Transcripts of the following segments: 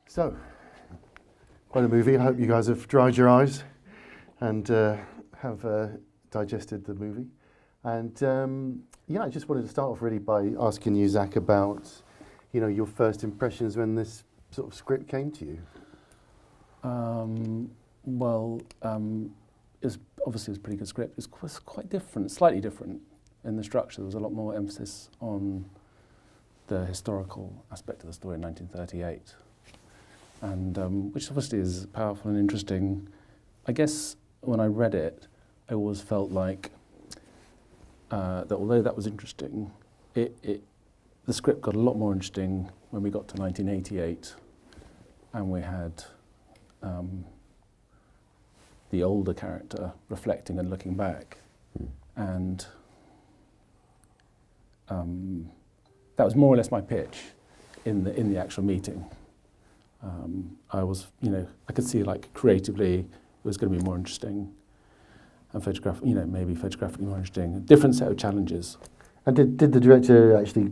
So, quite a movie. I hope you guys have dried your eyes and have digested the movie. And yeah, I just wanted to start off really by asking you, Zac, about your first impressions when this sort of script came to you. Obviously it was a pretty good script. It was quite different, slightly different in the structure. There was a lot more emphasis on the historical aspect of the story in 1938. And which obviously is powerful and interesting. I guess when I read it, I always felt like that although that was interesting, the script got a lot more interesting when we got to 1988 and we had the older character reflecting and looking back. And that was more or less my pitch in the actual meeting. I was, I could see like creatively it was going to be more interesting, and maybe photographically more interesting. A different set of challenges. And did the director actually,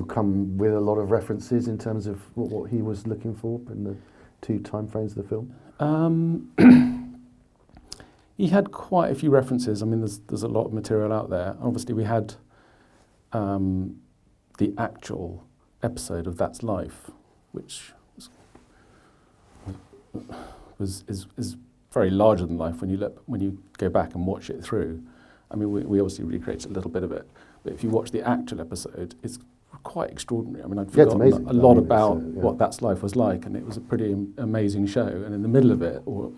come with a lot of references in terms of what he was looking for in the two time frames of the film? He had quite a few references. I mean, there's a lot of material out there. Obviously, we had the actual episode of That's Life, which is very larger than life when you go back and watch it through. I mean, we obviously recreated a little bit of it, but if you watch the actual episode, it's quite extraordinary. I mean, I'd forgotten a lot about what That's Life was like, and it was a pretty amazing show. And in the middle of it, or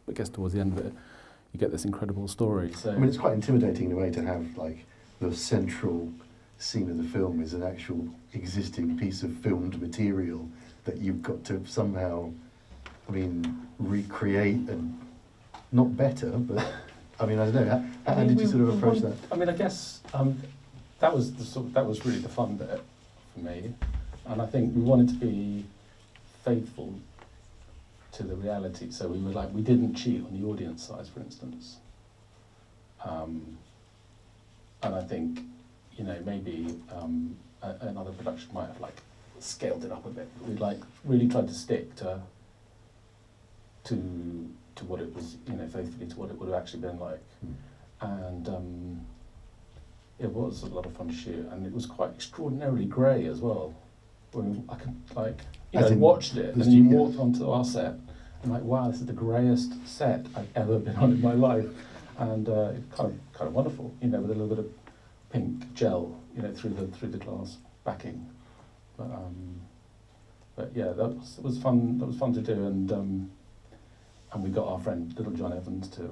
I guess towards the end of it, you get this incredible story. So, I mean, it's quite intimidating in a way to have like the central scene of the film is an actual existing piece of filmed material that you've got to somehow, recreate and not better, but I don't know. How did you sort of approach that? I mean, I guess that was really the fun bit for me, and I think we wanted to be faithful to the reality. So we didn't cheat on the audience size, for instance. And I think, maybe another production might have scaled it up a bit. But we really tried to stick to what it was, faithfully to what it would have actually been like. And it was a lot of fun to shoot, and it was quite extraordinarily grey as well. When I could, watched it, and you walked onto our set, and wow, this is the greyest set I've ever been on in my life, and it's kind of wonderful, with a little bit of pink gel, through the glass backing. But yeah, that was fun. That was fun to do, and we got our friend Little John Evans to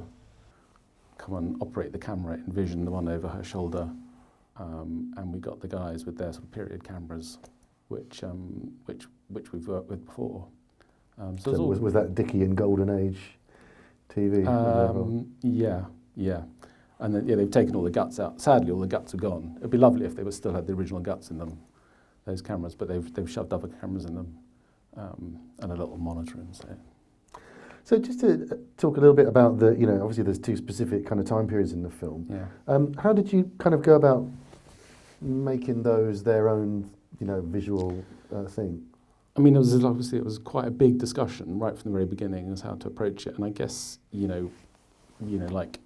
come and operate the camera in Vision, the one over her shoulder, and we got the guys with their sort of period cameras, which we've worked with before. So was that Dickey and Golden Age TV? Yeah. And then, they've taken all the guts out. Sadly, all the guts are gone. It'd be lovely if they still had the original guts in them, those cameras, but they've shoved other cameras in them, and a little monitor inside. So just to talk a little bit about the, obviously there's two specific kind of time periods in the film. Yeah. How did you kind of go about making those their own, visual thing? I mean, it was quite a big discussion right from the very beginning as how to approach it. And I guess, like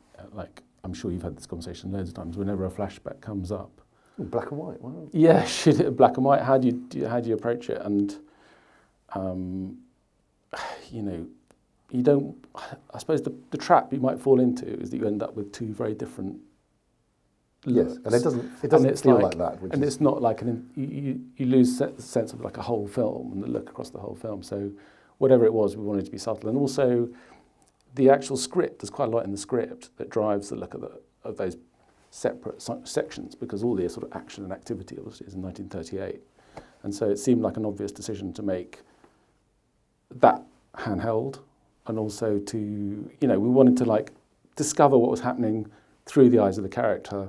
I'm sure you've had this conversation loads of times. Whenever a flashback comes up, black and white. Wow. Yeah, shoot it black and white. How do you approach it? And you don't. I suppose the trap you might fall into is that you end up with two very different looks. Yes, and it doesn't feel like that. And it's not like you lose the sense of like a whole film and the look across the whole film. So whatever it was, we wanted to be subtle, and also the actual script. There's quite a lot in the script that drives the look of those separate sections, because all the sort of action and activity obviously is in 1938, and so it seemed like an obvious decision to make that handheld, and also to we wanted to discover what was happening through the eyes of the character.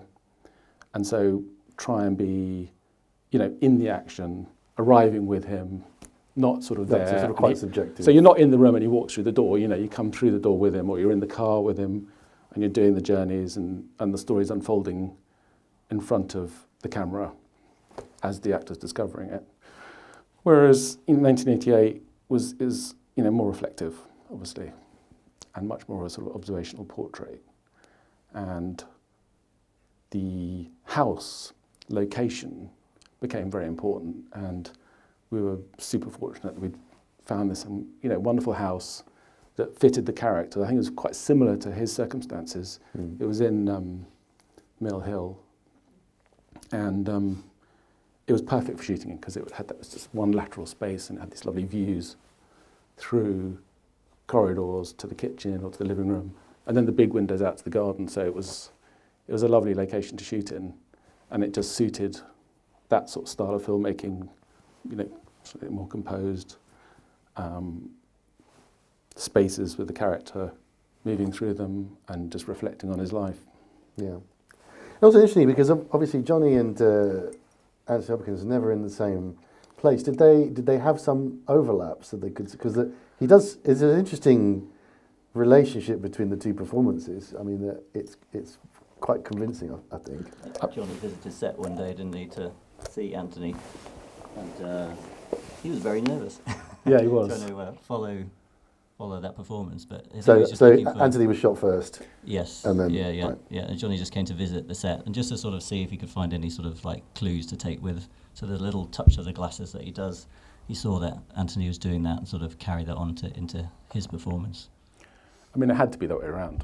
And so try and be, in the action, arriving with him, not sort of there. That's sort of quite subjective. So you're not in the room and he walks through the door, you come through the door with him, or you're in the car with him and you're doing the journeys and the story's unfolding in front of the camera as the actor's discovering it. Whereas in 1988, is more reflective, obviously, and much more a sort of observational portrait. And the house location became very important, and we were super fortunate that we'd found this wonderful house that fitted the character. I think it was quite similar to his circumstances. It was in Mill Hill, and it was perfect for shooting in because it was just one lateral space and it had these lovely views through corridors to the kitchen or to the living room, and then the big windows out to the garden. So it was a lovely location to shoot in, and it just suited that sort of style of filmmaking, slightly more composed spaces with the character moving through them and just reflecting on his life. Yeah. Also interesting because obviously Johnny and Anthony Hopkins are never in the same place. Did they have some overlaps that they could? Because he does. It's an interesting relationship between the two performances. I mean, it's quite convincing. I think. Johnny visited set one day, didn't he, to see Anthony, and he was very nervous. Yeah, he was. Trying to follow that performance, but so Anthony was shot first. Yes. And then yeah. And Johnny just came to visit the set and just to sort of see if he could find any sort of like clues to take with. So the little touch of the glasses that he does, he saw that Anthony was doing that and sort of carried that on into his performance. I mean, it had to be that way around.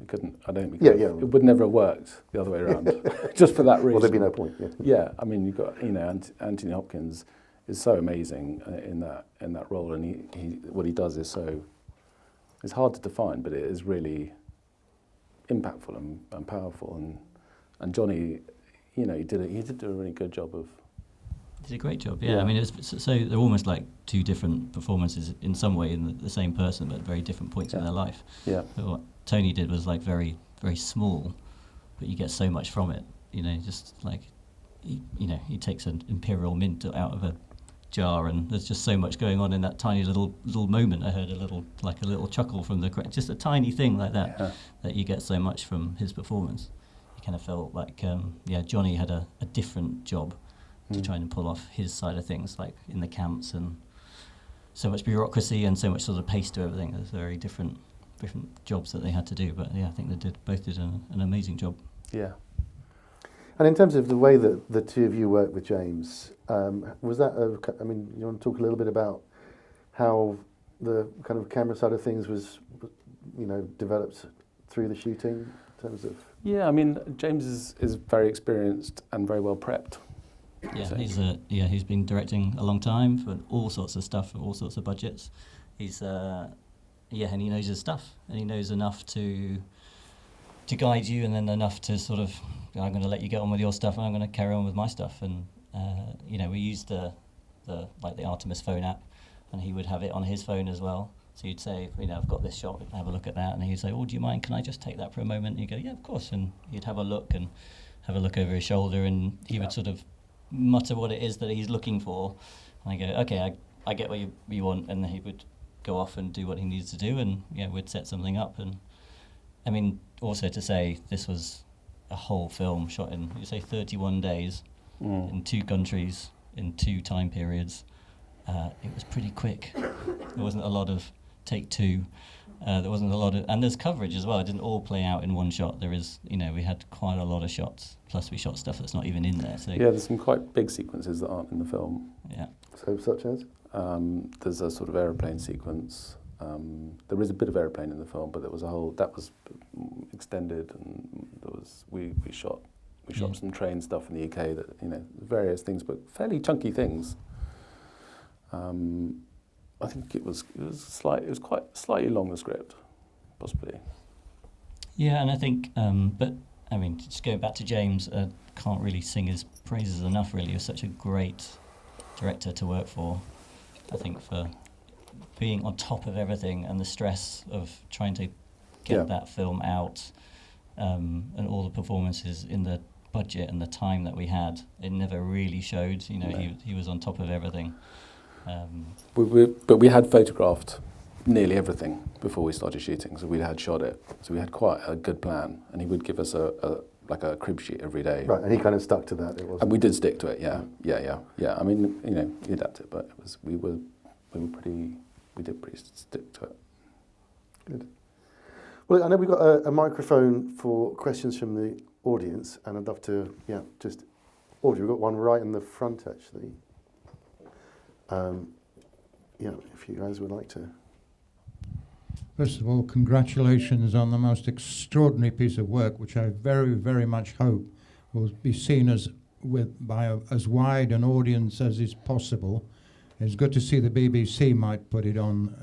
It couldn't. I don't think. Yeah. It would never have worked the other way around, just for that reason. Well, there'd be no point. Yeah. Yeah. I mean, you've got Anthony Hopkins is so amazing in that role, and he what he does is so. It's hard to define, but it is really impactful and powerful. And Johnny, he did do a really good job of. Did a great job. Yeah. I mean, so they're almost like two different performances in some way in the same person, but at very different points in their life. Yeah. But what Tony did was like very, very small, but you get so much from it. Just like he takes an imperial mint out of a jar, and there's just so much going on in that tiny little moment. I heard a little chuckle from just a tiny thing like that, that you get so much from his performance. You kind of felt like Johnny had a different job to try and pull off his side of things, like in the camps, and so much bureaucracy and so much sort of pace to everything. There's very different jobs that they had to do, but I think they both did an amazing job. Yeah. And in terms of the way that the two of you worked with James, was that you want to talk a little bit about how the kind of camera side of things was developed through the shooting in terms of? Yeah, I mean, James is very experienced and very well prepped. Yeah, he's been directing a long time for all sorts of stuff, for all sorts of budgets. He's and he knows his stuff, and he knows enough to guide you, and then enough to sort of, I'm going to let you get on with your stuff, and I'm going to carry on with my stuff. And we used the Artemis phone app, and he would have it on his phone as well. So you'd say, I've got this shot, have a look at that, and he'd say, oh, do you mind? Can I just take that for a moment? And you go, yeah, of course. And he'd have a look over his shoulder, and he would sort of mutter what it is that he's looking for. And I go, okay, I get what you want, and then he would go off and do what he needs to do, and we'd set something up. And I mean, also to say this was a whole film shot in, 31 days, in 2 countries, in 2 time periods. It was pretty quick. There wasn't a lot of take 2. There wasn't a lot of, and there's coverage as well. It didn't all play out in one shot. There is, we had quite a lot of shots. Plus, we shot stuff that's not even in there. So yeah, there's some quite big sequences that aren't in the film. Yeah. So such as? There's a sort of aeroplane sequence. There is a bit of aeroplane in the film, but there was a whole that was extended, and we shot some train stuff in the UK that various things, but fairly chunky things. I think it was quite slightly long, the script, possibly. Yeah, and I think, but I mean, just going back to James, can't really sing his praises enough. Really, he was such a great director to work for. I think for being on top of everything and the stress of trying to get that film out, and all the performances in the budget and the time that we had, it never really showed. He was on top of everything. But we had photographed nearly everything before we started shooting, so we had shot it. So we had quite a good plan, and he would give us a crib sheet every day. Right, and he kind of stuck to that. And we did stick to it. Yeah. I mean, he adapted, but we were we did pretty stick to it. Good. Well, I know we've got a microphone for questions from the audience, and I'd love to, just Audrey, we've got one right in the front, actually. If you guys would like to. First of all, congratulations on the most extraordinary piece of work, which I very, very much hope will be seen by as wide an audience as is possible. It's good to see the BBC might put it on,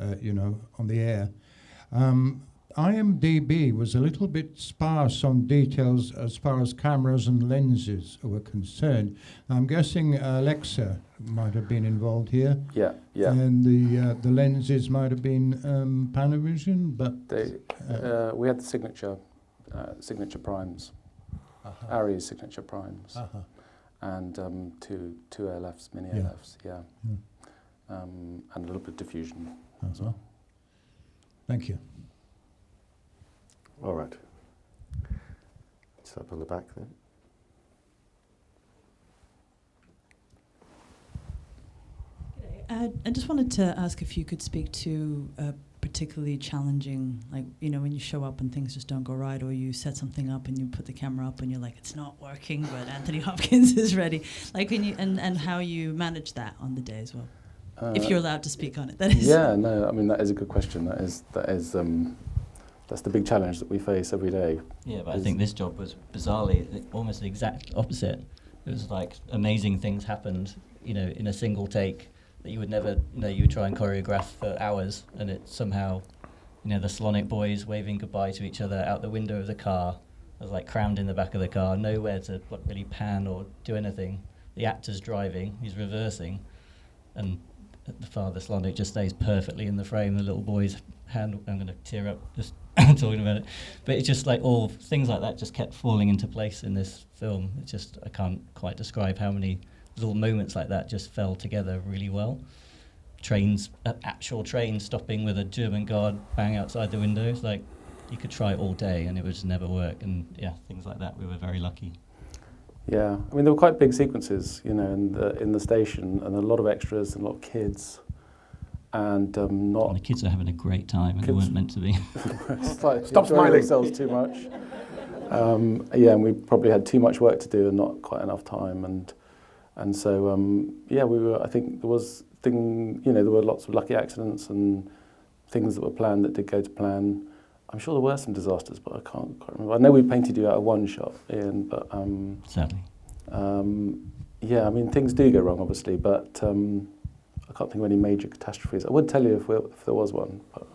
on the air. IMDb was a little bit sparse on details as far as cameras and lenses were concerned. I'm guessing Alexa might have been involved here. Yeah. And the lenses might have been Panavision, but we had the signature primes, Arri's signature primes, and two ALFs, mini ALFs, and a little bit of diffusion as well. Thank you. All right. It's up on the back there. I just wanted to ask if you could speak to a particularly challenging, when you show up and things just don't go right, or you set something up and you put the camera up and you're like, it's not working, but Anthony Hopkins is ready. And how you manage that on the day as well, if you're allowed to speak on it. That is. Yeah, no, I mean that is a good question. That's the big challenge that we face every day. Yeah, but I think this job was bizarrely almost the exact opposite. It was like amazing things happened, in a single take that you would never, you would try and choreograph for hours, and it somehow, the Slonic boys waving goodbye to each other out the window of the car. I was like crammed in the back of the car, nowhere to really pan or do anything. The actor's driving, he's reversing, and the father Slonic just stays perfectly in the frame. The little boy's hand, I'm going to tear up just talking about it. But it's just like all things like that just kept falling into place in this film. It's just, I can't quite describe how many little moments like that just fell together really well. Actual trains stopping with a German guard bang outside the window. It's like, you could try it all day and it would just never work. And things like that, we were very lucky. Yeah, I mean, there were quite big sequences, in the station, and a lot of extras and a lot of kids. And And the kids are having a great time, and they weren't meant to be. Stop smiling themselves too much. And we probably had too much work to do and not quite enough time. And so, we were. I think there was there were lots of lucky accidents and things that were planned that did go to plan. I'm sure there were some disasters, but I can't quite remember. I know we painted you out of one shot, Iain, but sadly. I mean, things do go wrong, obviously, but I can't think of any major catastrophes. I would tell you if there was one. But.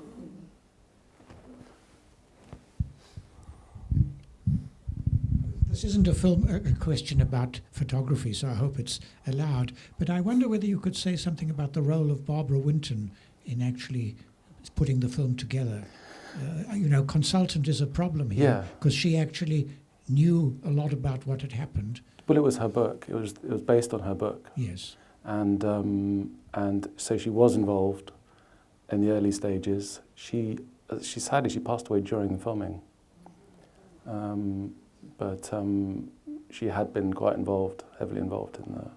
This isn't a question about photography, so I hope it's allowed. But I wonder whether you could say something about the role of Barbara Winton in actually putting the film together. Consultant is a problem here because she actually knew a lot about what had happened. Well, it was her book. It was based on her book. Yes. And so she was involved in the early stages. She sadly passed away during the filming. But she had been quite involved, heavily involved in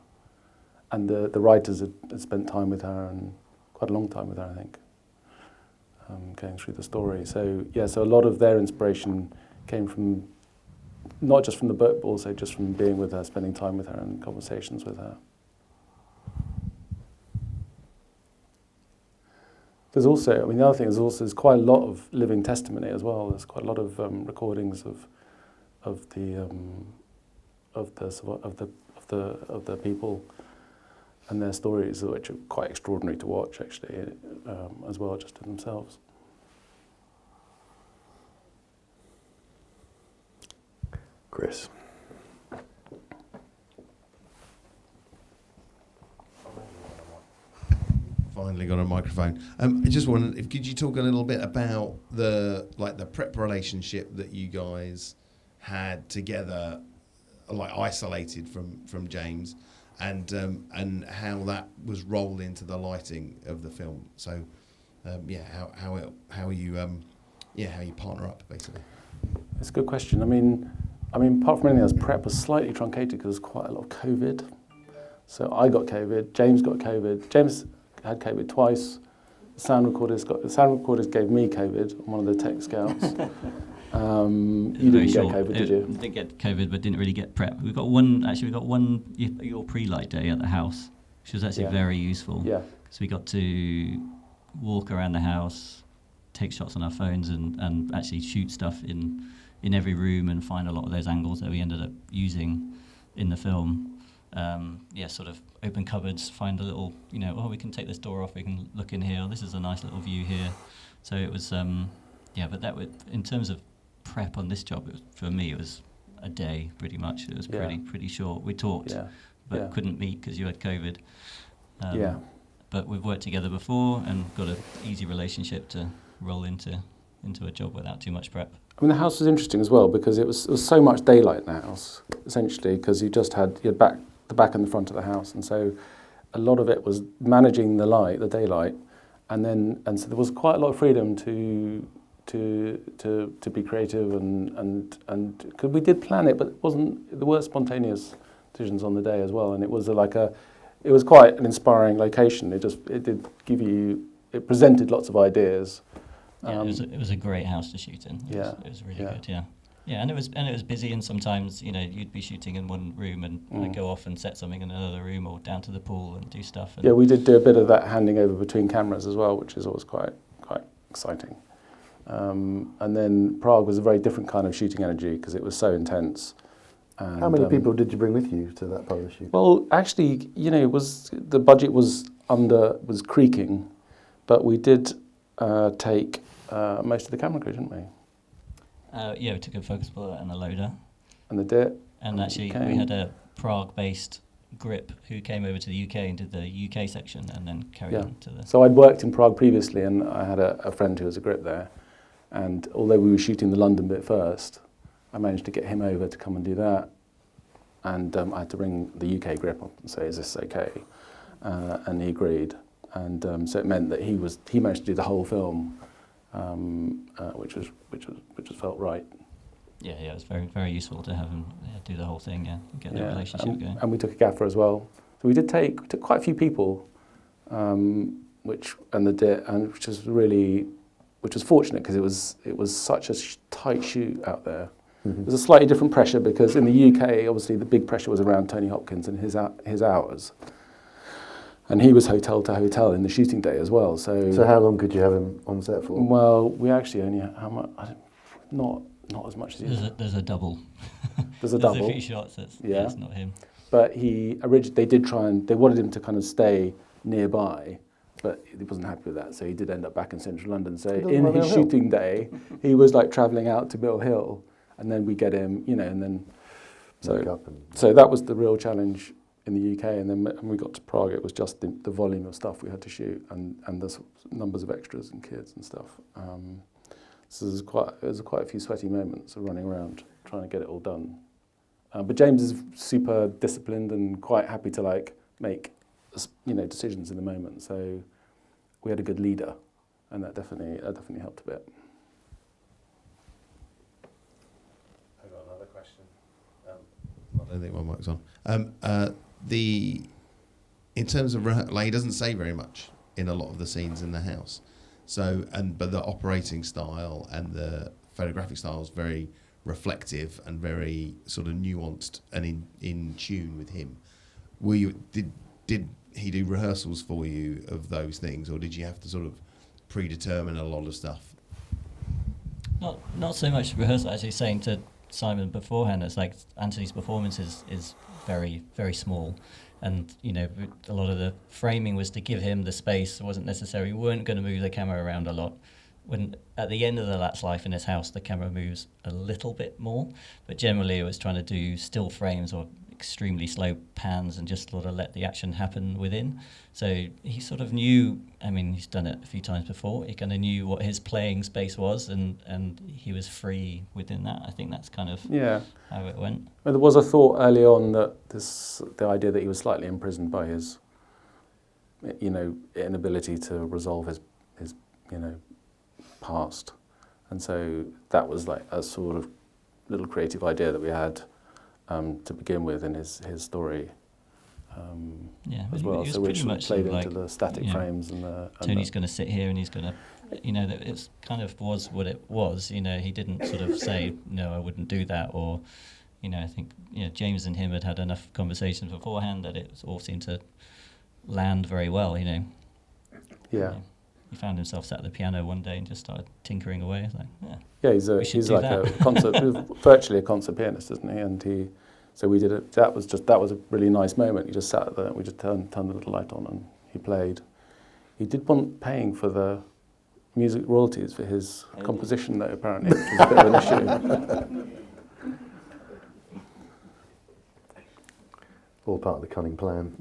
and the writers had spent time with her, and quite a long time with her, I think, going through the story. So so a lot of their inspiration came from not just from the book, but also just from being with her, spending time with her, and conversations with her. There's also, the other thing is also there's quite a lot of living testimony as well. There's quite a lot of recordings of the people and their stories, which are quite extraordinary to watch, actually, as well, just in themselves. Chris. Finally got a microphone. I just wondered, could you talk a little bit about the prep relationship that you guys had together, isolated from James, and how that was rolled into the lighting of the film. So, how you partner up, basically. It's a good question. I mean, apart from anything else, prep was slightly truncated because there was quite a lot of COVID. So I got COVID. James got COVID. James had COVID twice. The sound recorders gave me COVID on one of the tech scouts. You didn't get COVID, did you? Didn't get COVID, but didn't really get prep. We got one your pre-light day at the house, which was actually very useful. Yeah. Because we got to walk around the house, take shots on our phones, and actually shoot stuff in every room and find a lot of those angles that we ended up using in the film. Sort of open cupboards, find a little, we can take this door off, we can look in here, this is a nice little view here. So it was, but that would, in terms of prep on this job, for me it was a day pretty much. It was pretty short. We talked, but couldn't meet because you had COVID. But we've worked together before and got an easy relationship to roll into a job without too much prep. I mean, the house was interesting as well because it was so much daylight in the house, essentially, because you had the back and the front of the house, and so a lot of it was managing the light, the daylight, and so there was quite a lot of freedom to be creative and because we did plan it, but there were spontaneous decisions on the day as well, and it was it was quite an inspiring location. It presented lots of ideas. Yeah, it was a great house to shoot in. It was really good. Yeah, and it was busy, and sometimes you'd be shooting in one room and go off and set something in another room or down to the pool and do stuff. And we did do a bit of that handing over between cameras as well, which is always quite exciting. And then Prague was a very different kind of shooting energy because it was so intense. And how many people did you bring with you to that part of the shoot? Well, actually, the budget was creaking, but we did take most of the camera crew, didn't we? We took a focus bullet and a loader. And the DIT. And actually, we had a Prague-based grip who came over to the UK and did the UK section and then carried on to the... So I'd worked in Prague previously, and I had a friend who was a grip there. And although we were shooting the London bit first, I managed to get him over to come and do that. And I had to bring the UK grip up and say, is this okay? And he agreed. And so it meant that he managed to do the whole film, which was felt right. Yeah, it was very, very useful to have him do the whole thing, and get the relationship going. And we took a gaffer as well. So we took quite a few people, which was fortunate because it was such a tight shoot out there. Mm-hmm. It was a slightly different pressure because in the UK, obviously the big pressure was around Tony Hopkins and his hours. And he was hotel to hotel in the shooting day as well. So how long could you have him on set for? Well, we actually only not as much as he did. There's a double. There's a double. There's a few shots that's not him. But they wanted him to kind of stay nearby, but he wasn't happy with that. So he did end up back in central London. So in his shooting day, he was like travelling out to Mill Hill, and then we get him, and then so that was the real challenge in the UK, and then when we got to Prague, it was just the volume of stuff we had to shoot, and the numbers of extras and kids and stuff. So there's quite a few sweaty moments of running around trying to get it all done. But James is super disciplined and quite happy to make decisions in the moment. So we had a good leader, and that definitely helped a bit. I've got another question. I don't think my mic's on. In terms of he doesn't say very much in a lot of the scenes in the house. So but the operating style and the photographic style is very reflective and very sort of nuanced and in tune with him. Did he do rehearsals for you of those things, or did you have to sort of predetermine a lot of stuff? Not so much rehearsal. Actually, saying to Simon beforehand, it's like Anthony's performance is very, very small, and a lot of the framing was to give him the space. It wasn't necessary. We weren't going to move the camera around a lot. When at the end of the Lat's life in his house, the camera moves a little bit more, but generally it was trying to do still frames or extremely slow pans and just sort of let the action happen within. So he sort of knew, he's done it a few times before, he kind of knew what his playing space was, and he was free within that. I think that's kind of how it went. Well, there was a thought early on that the idea that he was slightly imprisoned by his inability to resolve his past, and so that was like a sort of little creative idea that we had to begin with in his story. Yeah, as it well. was So pretty which much played sort of into like, the static you know, frames and the. Tony's going to sit here and he's going to, you know, that it's kind of was what it was. You know, he didn't sort of say, no, I wouldn't do that, or, you know, I think, you know, James and him had enough conversations beforehand that it all seemed to land very well. You know. Yeah. You know, he found himself sat at the piano one day and just started tinkering away. It's like, yeah. Yeah, We should he's do like that. a concert, virtually a concert pianist, isn't he? And so we did it. That was a really nice moment. He just sat there. We just turned the little light on and he played. He did want paying for the music royalties for his composition, though, apparently, which was a bit of an issue. All part of the cunning plan.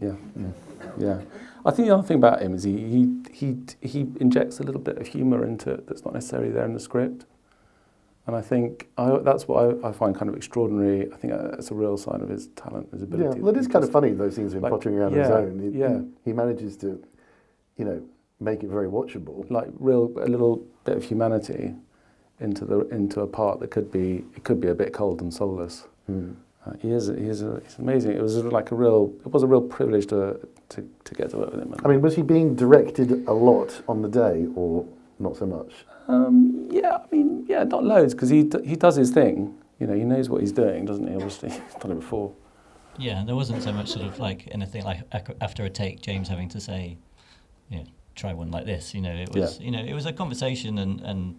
Yeah. I think the other thing about him is he injects a little bit of humour into it that's not necessarily there in the script. And I think that's what I find kind of extraordinary. I think that's a real sign of his talent, his ability. Yeah, well, it is kind of funny, those things of him pottering around on his own. He manages to, you know, make it very watchable. Like a little bit of humanity into a part that could be a bit cold and soulless. He's amazing. It was a real privilege to get to work with him. I mean, was he being directed a lot on the day, or not so much? Not loads, because he does his thing. You know, he knows what he's doing, doesn't he? Obviously, he's done it before. Yeah, there wasn't so much sort of like anything like after a take, James having to say, you know, try one like this. You know, it was it was a conversation and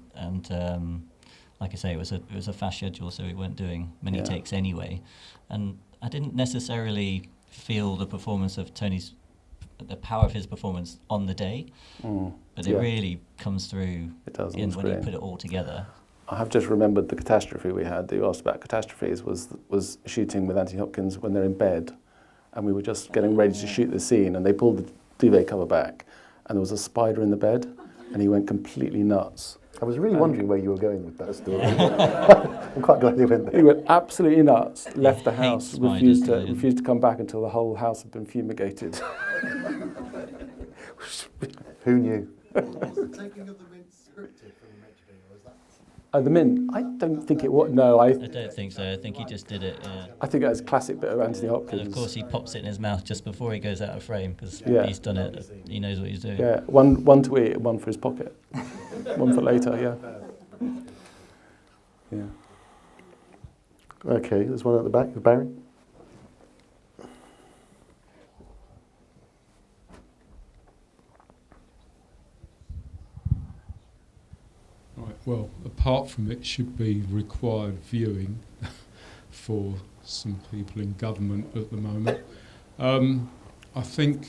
like I say, it was a fast schedule, so we weren't doing many takes anyway, and I didn't necessarily feel the performance of Tony's, the power of his performance on the day, but it really comes through when you put it all together. I have just remembered the catastrophe we had that you asked about. Catastrophes was shooting with Anthony Hopkins when they're in bed, and we were just getting ready to shoot the scene, and they pulled the duvet cover back, and there was a spider in the bed, and he went completely nuts. I was really wondering where you were going with that story. I'm quite glad you went there. He went absolutely nuts, left the house, refused spiders, to come back until the whole house had been fumigated. Who knew? Was the taking of the mint scripted from the Metro, or was that? The Mint, I don't think it was. No, I don't think so. I think he just did it. I think that's a classic bit of Anthony Hopkins. And of course, he pops it in his mouth just before he goes out of frame because he's done it. He knows what he's doing. Yeah, one to eat, one for his pocket, one for later. Yeah. Okay, there's one at the back with Barry. Right, well, apart from it should be required viewing for some people in government at the moment. I think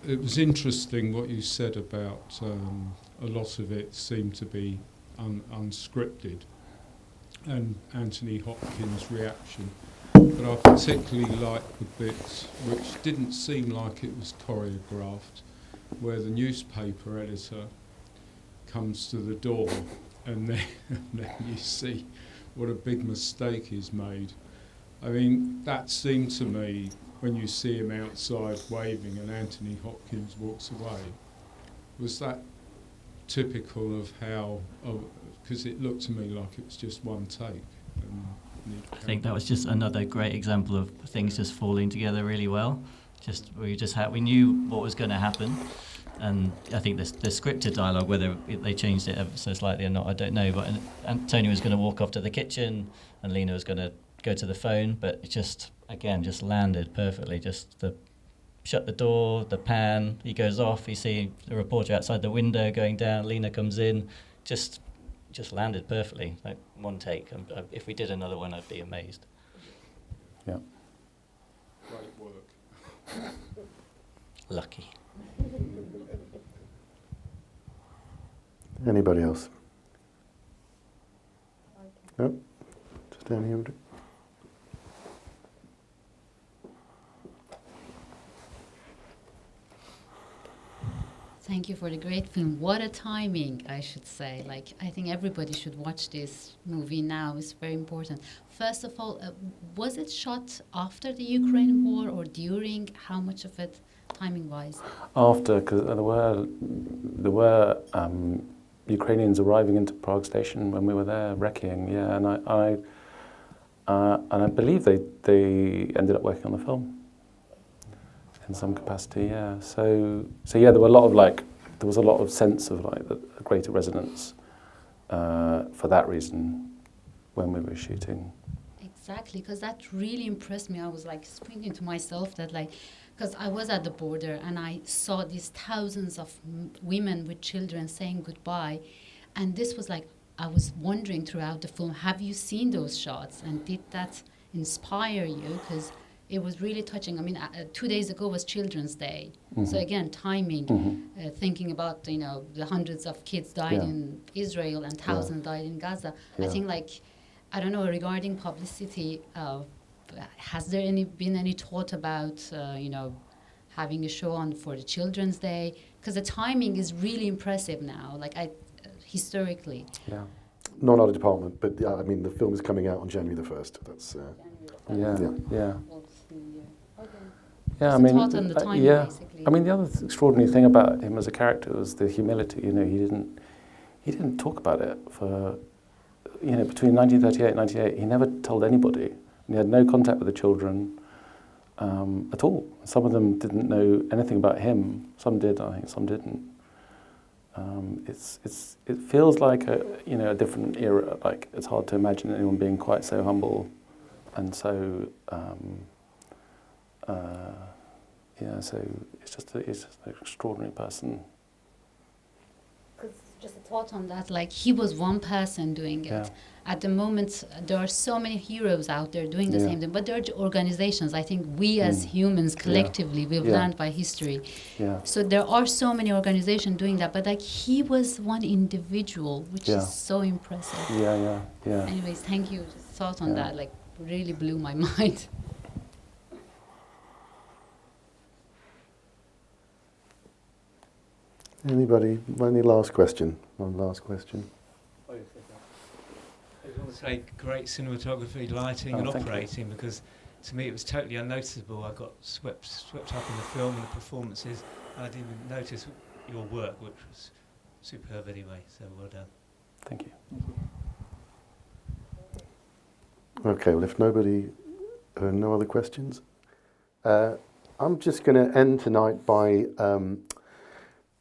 it was interesting what you said about a lot of it seemed to be unscripted, and Anthony Hopkins' reaction. But I particularly liked the bits which didn't seem like it was choreographed, where the newspaper editor comes to the door and then you see what a big mistake he's made. I mean, that seemed to me, when you see him outside waving and Anthony Hopkins walks away, was that typical of how, because it looked to me like it was just one take. I think that was just another great example of things just falling together really well. We knew what was going to happen. And I think the scripted dialogue, whether they changed it ever so slightly or not, I don't know. But Tony was going to walk off to the kitchen, and Lena was going to go to the phone. But it just landed perfectly. Just shut the door, the pan. He goes off. You see the reporter outside the window going down. Lena comes in. Just landed perfectly, like one take. If we did another one, I'd be amazed. Yeah. Great work. Lucky. Anybody else? No? Just down here. Thank you for the great film. What a timing, I should say. Like, I think everybody should watch this movie now. It's very important. First of all, was it shot after the Ukraine war or during? How much of it, timing-wise? After, because there were Ukrainians arriving into Prague Station when we were there, wrecking. Yeah, and I believe they ended up working on the film in some capacity, yeah. So yeah, there was a lot of sense of like a greater resonance for that reason when we were shooting. Exactly, because that really impressed me. I was like thinking to myself that like, because I was at the border and I saw these thousands of women with children saying goodbye, and this was like, I was wondering throughout the film, have you seen those shots and did that inspire you? Because it was really touching. I mean, 2 days ago was Children's Day. Mm-hmm. So again, timing, Mm-hmm. thinking about, you know, the hundreds of kids died Yeah. in Israel and thousands died in Gaza. Yeah. I think like, I don't know, regarding publicity, has there been any thought about, you know, having a show on for the Children's Day? Because the timing is really impressive now, like historically. Yeah. Not our department, but I mean, the film is coming out on January the 1st. That's Yeah. Yeah. Yeah. Just I a mean, thought on the timing, yeah. basically. I mean, the other extraordinary thing about him as a character was the humility. You know, he didn't talk about it for, you know, between 1938 and 1998. He never told anybody. He had no contact with the children at all. Some of them didn't know anything about him. Some did, I think. Some didn't. It feels like a different era. Like, it's hard to imagine anyone being quite so humble and so. So it's just an extraordinary person. Just a thought on that, like he was one person doing it. Yeah. At the moment, there are so many heroes out there doing the Yeah. same thing, but there are organizations. I think we as humans collectively, we've Yeah. learned by history. Yeah. So there are so many organizations doing that, but like he was one individual, which Yeah. is so impressive. Yeah. Anyways, thank you. Just thought on Yeah. that, like really blew my mind. Anybody? Any last question? One last question. I just want to say great cinematography, lighting and thank you. operating, because to me it was totally unnoticeable. I got swept up in the film and the performances, and I didn't even notice your work, which was superb anyway, so well done. Thank you. Okay, well, if no other questions, I'm just going to end tonight by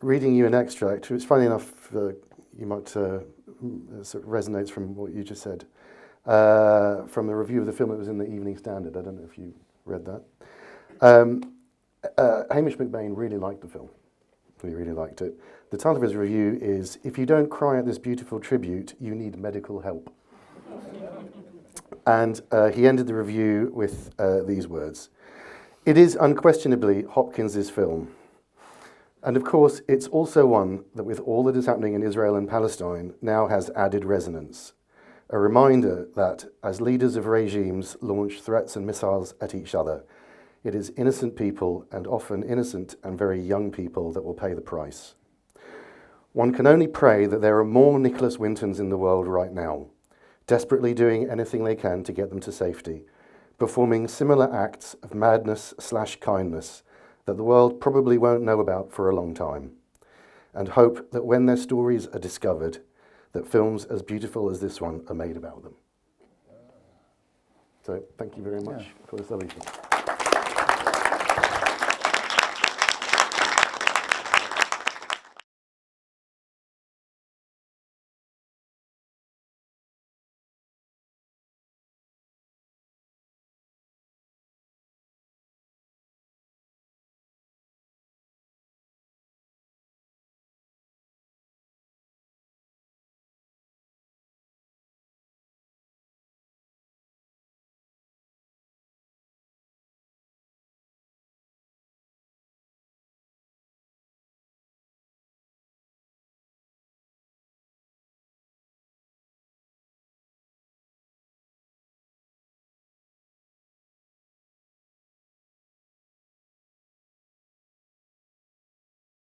reading you an extract. It's funny enough, you might sort of resonates from what you just said, from the review of the film that was in the Evening Standard. I don't know if you read that. Hamish McBain really liked the film. He really liked it. The title of his review is, "If you don't cry at this beautiful tribute, you need medical help." And he ended the review with these words: "It is unquestionably Hopkins's film. And of course, it's also one that, with all that is happening in Israel and Palestine, now has added resonance. A reminder that, as leaders of regimes launch threats and missiles at each other, it is innocent people, and often innocent and very young people, that will pay the price. One can only pray that there are more Nicholas Wintons in the world right now, desperately doing anything they can to get them to safety, performing similar acts of madness/kindness that the world probably won't know about for a long time, and hope that when their stories are discovered, that films as beautiful as this one are made about them." So thank you very much for this lovely film.